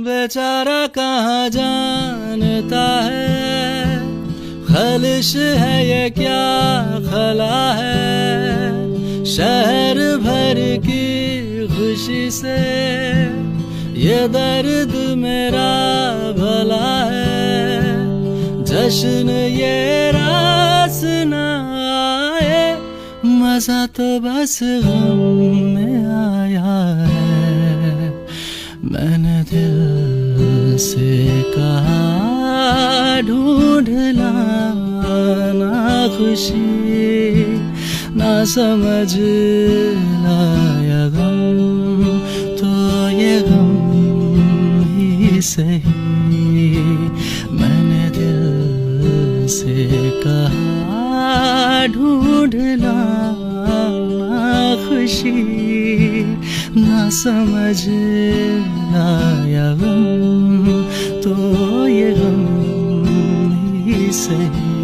बेचारा कहाँ जानता है, खलिश है ये क्या खला है। शहर भर की खुशी से ये दर्द मेरा भला है। जश्न ये रास ना आए, मजा तो बस गम में आया है। मैंने दिल से कहा ढूंढ लाना खुशी, ना समझ लाया गम तो ये गम ही सही। मैंने दिल से कहा ढूंढ लाना खुशी, ना समझ लाया गम तो ये गम ही सही।